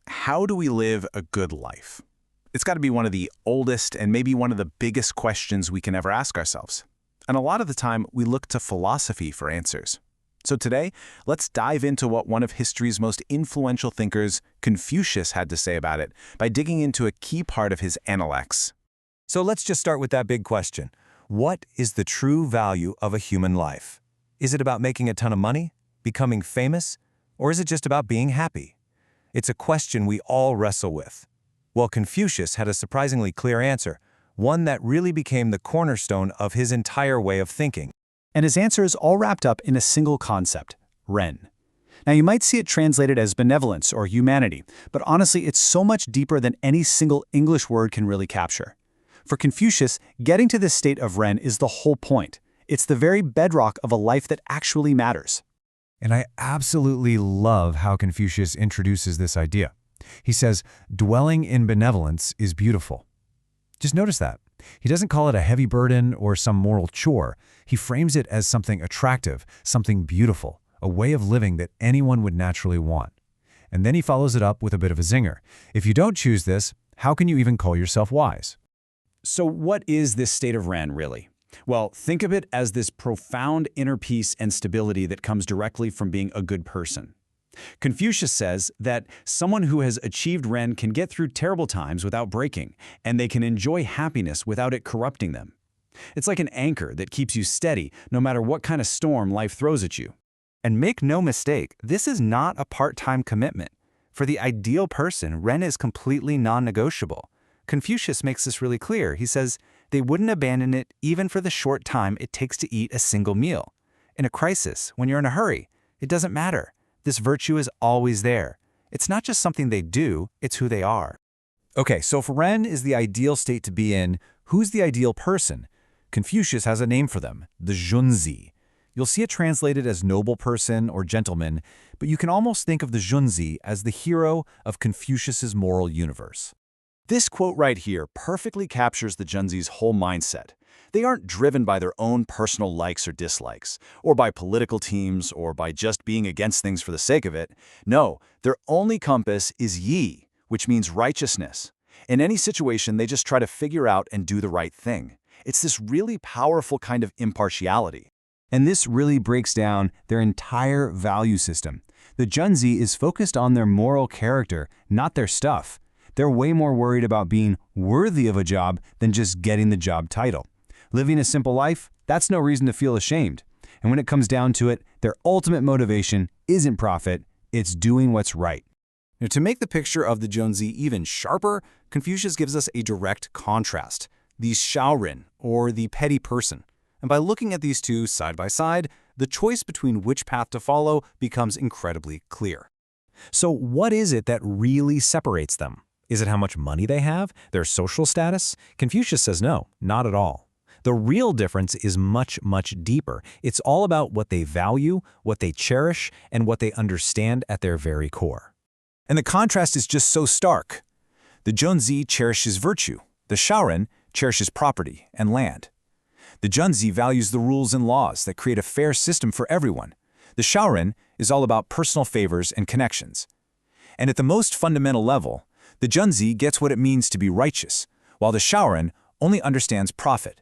How do we live a good life? It's got to be one of the oldest and maybe one of the biggest questions we can ever ask ourselves. And a lot of the time, we look to philosophy for answers. So today, let's dive into what one of history's most influential thinkers, Confucius, had to say about it by digging into a key part of his Analects. So let's just start with that big question. What is the true value of a human life? Is it about making a ton of money, becoming famous, or is it just about being happy? It's a question we all wrestle with. Well, Confucius had a surprisingly clear answer, one that really became the cornerstone of his entire way of thinking. And his answer is all wrapped up in a single concept, Ren. Now, you might see it translated as benevolence or humanity, but honestly, it's so much deeper than any single English word can really capture. For Confucius, getting to this state of Ren is the whole point. It's the very bedrock of a life that actually matters. And I absolutely love how Confucius introduces this idea. He says, dwelling in benevolence is beautiful. Just notice that. He doesn't call it a heavy burden or some moral chore. He frames it as something attractive, something beautiful, a way of living that anyone would naturally want. And then he follows it up with a bit of a zinger. If you don't choose this, how can you even call yourself wise? So what is this state of Ren, really? Well, think of it as this profound inner peace and stability that comes directly from being a good person. Confucius says that someone who has achieved Ren can get through terrible times without breaking, and they can enjoy happiness without it corrupting them. It's like an anchor that keeps you steady no matter what kind of storm life throws at you. And make no mistake, this is not a part-time commitment. For the ideal person, Ren is completely non-negotiable. Confucius makes this really clear. He says they wouldn't abandon it even for the short time it takes to eat a single meal. In a crisis, when you're in a hurry, it doesn't matter. This virtue is always there. It's not just something they do, it's who they are. Okay, so if Ren is the ideal state to be in, who's the ideal person? Confucius has a name for them, the Junzi. You'll see it translated as noble person or gentleman, but you can almost think of the Junzi as the hero of Confucius's moral universe. This quote right here perfectly captures the Junzi's whole mindset. They aren't driven by their own personal likes or dislikes, or by political teams, or by just being against things for the sake of it. No, their only compass is yi, which means righteousness. In any situation, they just try to figure out and do the right thing. It's this really powerful kind of impartiality. And this really breaks down their entire value system. The Junzi is focused on their moral character, not their stuff. They're way more worried about being worthy of a job than just getting the job title. Living a simple life, that's no reason to feel ashamed. And when it comes down to it, their ultimate motivation isn't profit, it's doing what's right. Now, to make the picture of the Junzi even sharper, Confucius gives us a direct contrast, the Shaoren, or the petty person. And by looking at these two side by side, the choice between which path to follow becomes incredibly clear. So what is it that really separates them? Is it how much money they have? Their social status? Confucius says no, not at all. The real difference is much, much deeper. It's all about what they value, what they cherish, and what they understand at their very core. And the contrast is just so stark. The Junzi cherishes virtue. The Shaoren cherishes property and land. The Junzi values the rules and laws that create a fair system for everyone. The Shaoren is all about personal favors and connections. And at the most fundamental level, the Junzi gets what it means to be righteous, while the Shaoren only understands profit.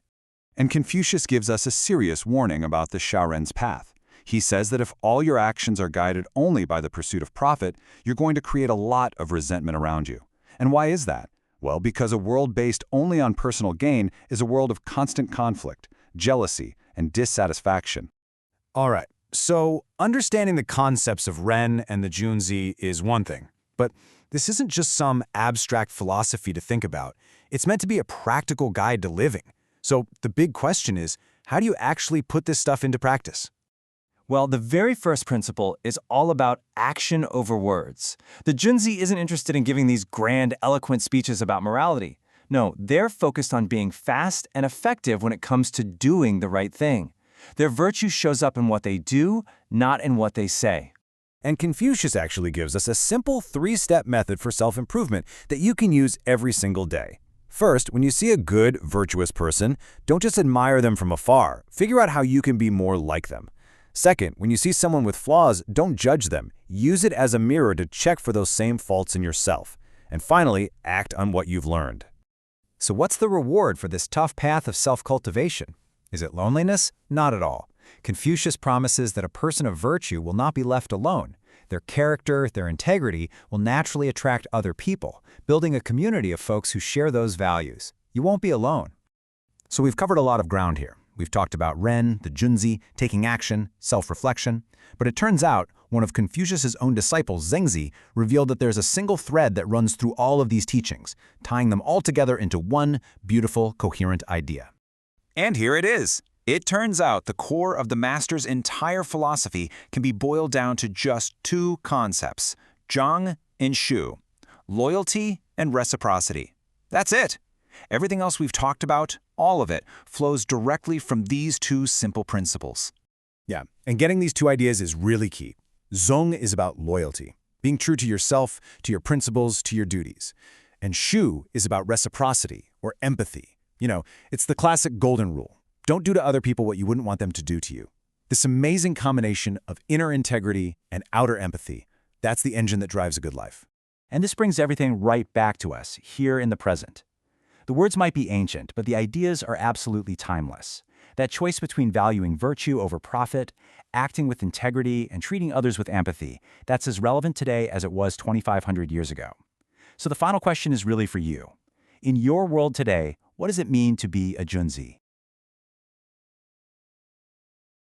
And Confucius gives us a serious warning about the Shaoren's path. He says that if all your actions are guided only by the pursuit of profit, you're going to create a lot of resentment around you. And why is that? Well, because a world based only on personal gain is a world of constant conflict, jealousy, and dissatisfaction. All right, so understanding the concepts of Ren and the Junzi is one thing, but this isn't just some abstract philosophy to think about. It's meant to be a practical guide to living. So the big question is, how do you actually put this stuff into practice? Well, the very first principle is all about action over words. The Junzi isn't interested in giving these grand, eloquent speeches about morality. No, they're focused on being fast and effective when it comes to doing the right thing. Their virtue shows up in what they do, not in what they say. And Confucius actually gives us a simple 3-step method for self-improvement that you can use every single day. First, when you see a good, virtuous person, don't just admire them from afar. Figure out how you can be more like them. Second, when you see someone with flaws, don't judge them. Use it as a mirror to check for those same faults in yourself. And finally, act on what you've learned. So what's the reward for this tough path of self-cultivation? Is it loneliness? Not at all. Confucius promises that a person of virtue will not be left alone. Their character, their integrity will naturally attract other people, building a community of folks who share those values. You won't be alone. So we've covered a lot of ground here. We've talked about Ren, the Junzi, taking action, self-reflection. But it turns out one of Confucius's own disciples, Zhengzi, revealed that there's a single thread that runs through all of these teachings, tying them all together into one beautiful, coherent idea. And here it is. It turns out the core of the master's entire philosophy can be boiled down to just two concepts, zhang and shu, loyalty and reciprocity. That's it. Everything else we've talked about, all of it, flows directly from these two simple principles. Yeah, and getting these two ideas is really key. Zong is about loyalty, being true to yourself, to your principles, to your duties. And shu is about reciprocity, or empathy. You know, it's the classic golden rule. Don't do to other people what you wouldn't want them to do to you. This amazing combination of inner integrity and outer empathy, that's the engine that drives a good life. And this brings everything right back to us, here in the present. The words might be ancient, but the ideas are absolutely timeless. That choice between valuing virtue over profit, acting with integrity, and treating others with empathy, that's as relevant today as it was 2,500 years ago. So the final question is really for you. In your world today, what does it mean to be a Junzi?